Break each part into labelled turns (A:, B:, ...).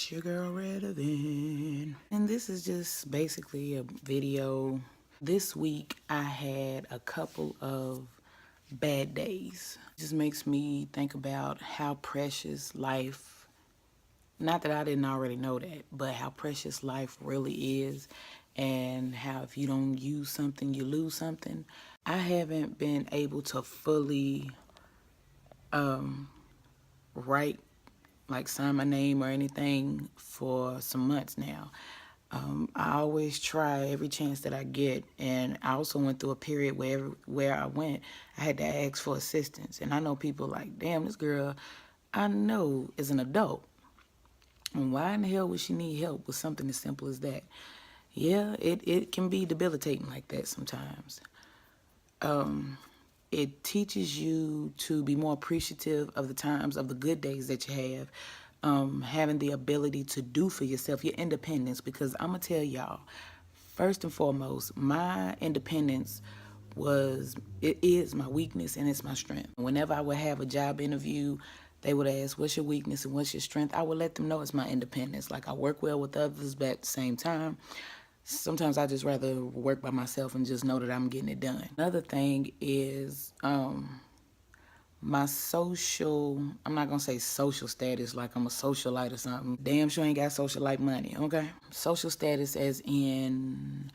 A: It's your girl Redavyn, and this is just basically a video. This week I had a couple of bad days. It just makes me think about how precious life, not that I didn't already know that, but how precious life really is, and how if you don't use something, you lose something. I haven't been able to fully write, like sign my name or anything for some months now. I always try every chance that I get, and I also went through a period where I went, I had to ask for assistance. And I know people like, damn, this girl I know is an adult, and why in the hell would she need help with something as simple as that? Yeah, it can be debilitating like that sometimes. It teaches you to be more appreciative of the times, of the good days that you have, having the ability to do for yourself, your independence. Because I'm going to tell y'all, first and foremost, my independence it is my weakness and it's my strength. Whenever I would have a job interview, they would ask, what's your weakness and what's your strength? I would let them know it's my independence. Like, I work well with others, but at the same time, sometimes I just rather work by myself and just know that I'm getting it done. Another thing is my social, I'm not gonna say social status like I'm a socialite or something. Damn sure ain't got socialite money, okay? Social status as in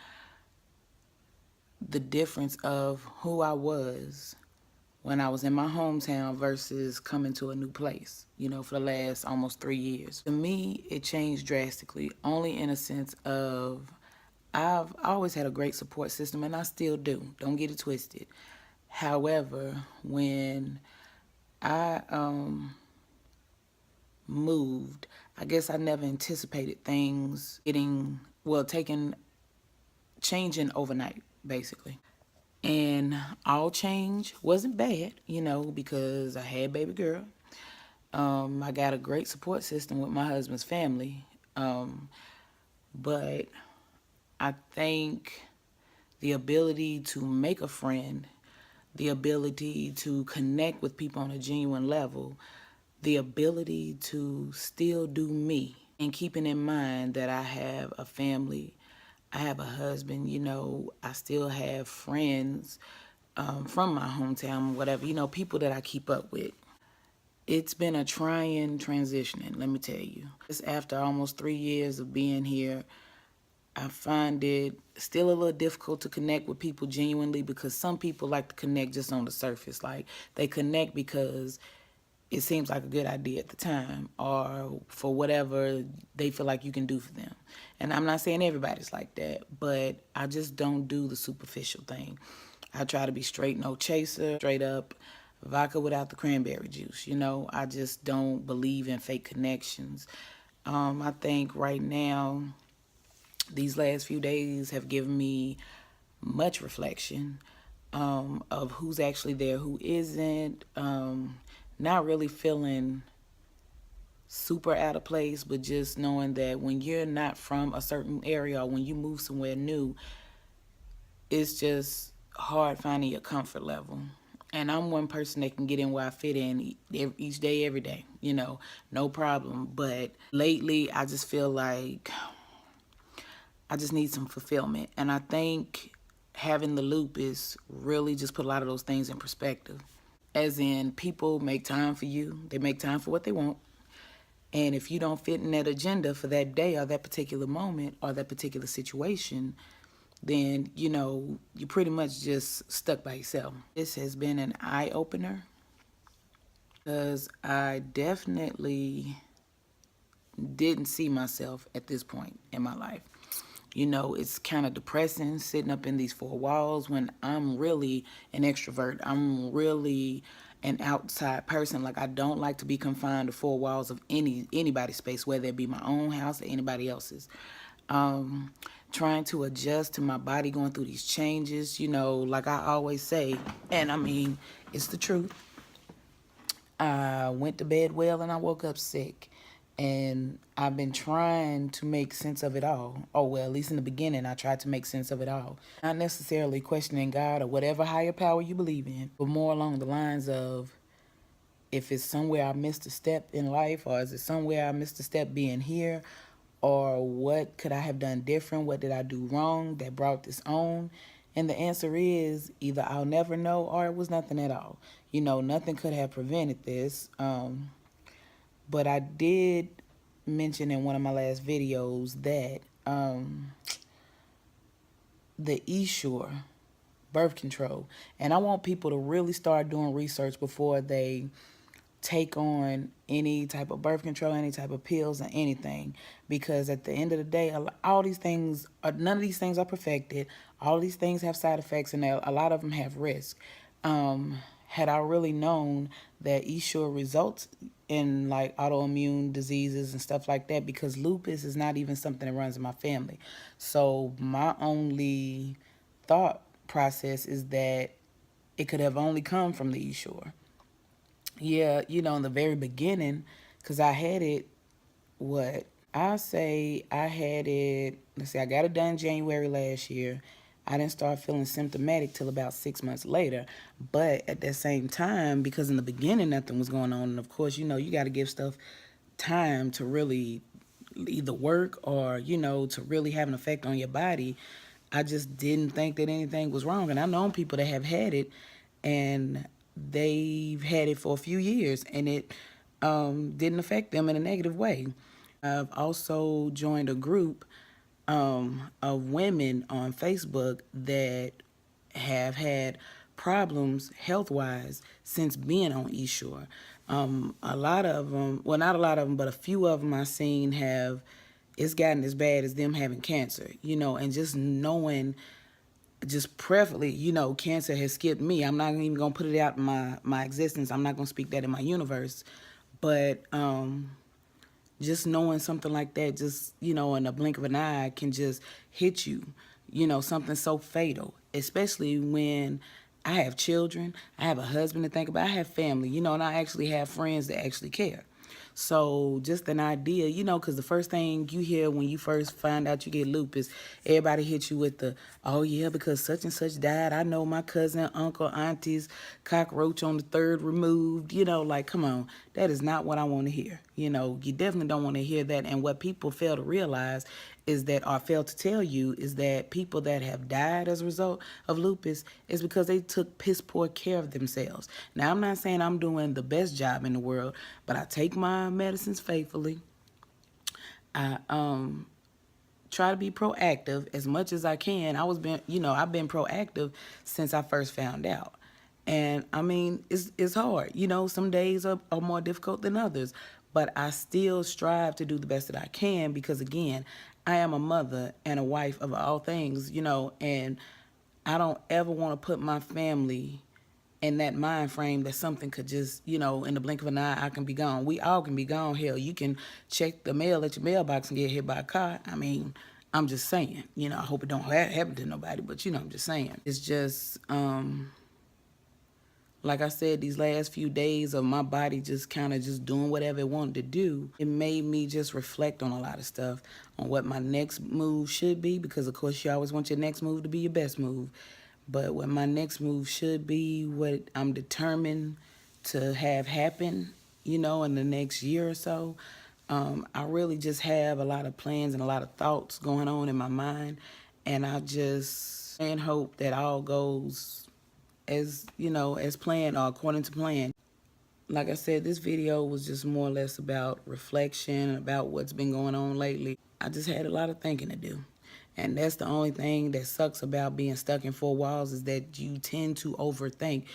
A: the difference of who I was when I was in my hometown versus coming to a new place, you know, for the last almost 3 years. To me, it changed drastically, only in a sense of I've always had a great support system, and I still do. Don't get it twisted. However, when I moved, I guess I never anticipated things changing overnight, basically. And all change wasn't bad, you know, because I had baby girl. I got a great support system with my husband's family. But I think the ability to make a friend, the ability to connect with people on a genuine level, the ability to still do me, and keeping in mind that I have a family, I have a husband, you know, I still have friends from my hometown, whatever, you know, people that I keep up with. It's been a trying transitioning, let me tell you. Just after almost 3 years of being here, I find it still a little difficult to connect with people genuinely, because some people like to connect just on the surface. Like, they connect because it seems like a good idea at the time, or for whatever they feel like you can do for them. And I'm not saying everybody's like that, but I just don't do the superficial thing. I try to be straight, no chaser, straight up vodka without the cranberry juice. You know, I just don't believe in fake connections. I think right now, these last few days have given me much reflection of who's actually there, who isn't. Not really feeling super out of place, but just knowing that when you're not from a certain area, or when you move somewhere new, it's just hard finding your comfort level. And I'm one person that can get in where I fit in each day, every day, you know, no problem. But lately, I just feel like I just need some fulfillment. And I think having the lupus really just put a lot of those things in perspective. As in, people make time for you. They make time for what they want. And if you don't fit in that agenda for that day or that particular moment or that particular situation, then, you know, you're pretty much just stuck by yourself. This has been an eye-opener, because I definitely didn't see myself at this point in my life. You know, it's kind of depressing sitting up in these four walls when I'm really an extrovert. I'm really an outside person. Like, I don't like to be confined to four walls of anybody's space, whether it be my own house or anybody else's. Trying to adjust to my body going through these changes, you know, like I always say, and I mean, it's the truth. I went to bed well and I woke up sick. And I've been trying to make sense of it all. Oh, well, at least in the beginning, I tried to make sense of it all. Not necessarily questioning God or whatever higher power you believe in, but more along the lines of, if it's somewhere I missed a step in life, or is it somewhere I missed a step being here, or what could I have done different? What did I do wrong that brought this on? And the answer is either I'll never know or it was nothing at all. You know, nothing could have prevented this. But I did mention in one of my last videos that the Essure birth control, and I want people to really start doing research before they take on any type of birth control, any type of pills or anything, because at the end of the day, all these things, none of these things are perfected. All these things have side effects, and a lot of them have risk. Had I really known that Essure results in like autoimmune diseases and stuff like that, because lupus is not even something that runs in my family. So my only thought process is that it could have only come from the Essure. Yeah, you know, in the very beginning, because I had it, what? I say I had it, let's see, I got it done January last year. I didn't start feeling symptomatic till about 6 months later. But at that same time, because in the beginning nothing was going on, and of course, you know, you got to give stuff time to really either work or, you know, to really have an effect on your body. I just didn't think that anything was wrong. And I've known people that have had it and they've had it for a few years and it didn't affect them in a negative way. I've also joined a group of women on Facebook that have had problems health-wise since being on Essure. A lot of them, well, not a lot of them, but a few of them I've seen have, it's gotten as bad as them having cancer, you know, and just knowing, just preferably, you know, cancer has skipped me. I'm not even going to put it out in my existence. I'm not going to speak that in my universe. But just knowing something like that, just, you know, in a blink of an eye can just hit you, you know, something so fatal, especially when I have children, I have a husband to think about, I have family, you know, and I actually have friends that actually care. So just an idea, you know, because the first thing you hear when you first find out you get lupus, everybody hits you with the, oh yeah, because such and such died. I know my cousin, uncle, auntie's cockroach on the third removed. You know, like, come on, that is not what I want to hear. You know, you definitely don't want to hear that. And what people fail to realize is that, or fail to tell you, is that people that have died as a result of lupus is because they took piss poor care of themselves. Now, I'm not saying I'm doing the best job in the world, but I take my medicines faithfully. I try to be proactive as much as I can. I've been proactive since I first found out. And I mean, it's hard. You know, some days are more difficult than others. But I still strive to do the best that I can because, again, I am a mother and a wife of all things, you know, and I don't ever want to put my family in that mind frame that something could just, you know, in the blink of an eye, I can be gone. We all can be gone. Hell, you can check the mail at your mailbox and get hit by a car. I mean, I'm just saying, you know, I hope it don't happen to nobody, but, you know, I'm just saying. It's just, like I said, these last few days of my body just kind of just doing whatever it wanted to do, it made me just reflect on a lot of stuff, on what my next move should be, because, of course, you always want your next move to be your best move. But what my next move should be, what I'm determined to have happen, you know, in the next year or so. I really just have a lot of plans and a lot of thoughts going on in my mind. And I just pray and hope that all goes as, you know, as planned or according to plan. Like I said, this video was just more or less about reflection, about what's been going on lately. I just had a lot of thinking to do. And that's the only thing that sucks about being stuck in four walls, is that you tend to overthink.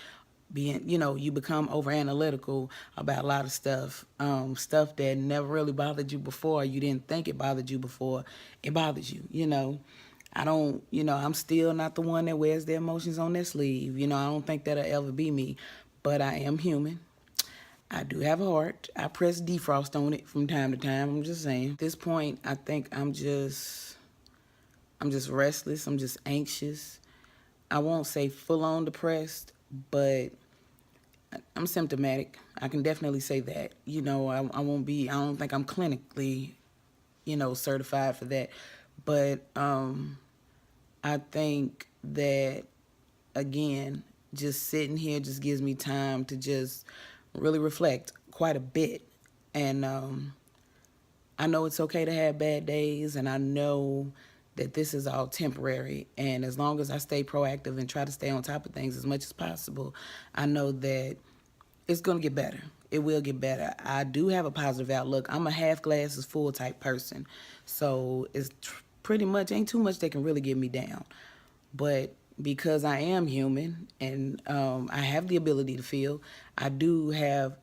A: You know, you become over analytical about a lot of stuff. Stuff that never really bothered you before. You didn't think it bothered you before. It bothers you, you know. I'm still not the one that wears their emotions on their sleeve. You know, I don't think that'll ever be me. But I am human. I do have a heart. I press defrost on it from time to time. I'm just saying. At this point, I think I'm just restless. I'm just anxious. I won't say full on depressed, but I'm symptomatic. I can definitely say that. You know, I don't think I'm clinically, you know, certified for that. But I think that, again, just sitting here just gives me time to just really reflect quite a bit. And I know it's okay to have bad days, and I know that this is all temporary. And as long as I stay proactive and try to stay on top of things as much as possible, I know that it's going to get better. It will get better. I do have a positive outlook. I'm a half glasses full type person. So it's pretty much, ain't too much that can really get me down. But because I am human and I have the ability to feel, I do have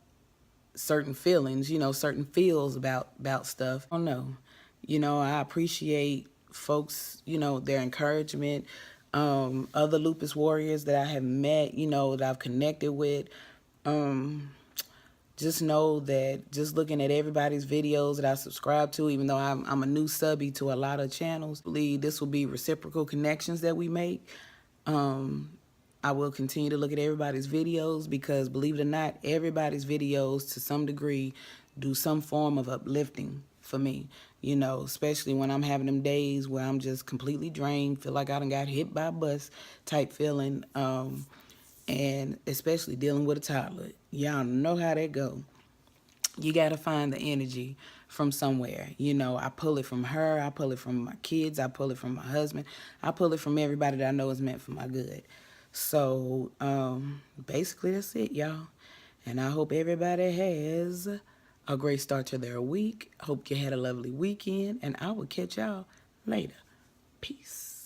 A: certain feelings, certain feels about stuff. I don't know. I appreciate folks, their encouragement. Other lupus warriors that I have met, that I've connected with. Just know that just looking at everybody's videos that I subscribe to, even though I'm a new subby to a lot of channels, I believe this will be reciprocal connections that we make. I will continue to look at everybody's videos because, believe it or not, everybody's videos to some degree do some form of uplifting for me, especially when I'm having them days where I'm just completely drained, feel like I done got hit by a bus type feeling, and especially dealing with a toddler. Y'all know how that go. You got to find the energy from somewhere. I pull it from her. I pull it from my kids. I pull it from my husband. I pull it from everybody that I know is meant for my good. So basically that's it, y'all. And I hope everybody has a great start to their week. Hope you had a lovely weekend. And I will catch y'all later. Peace.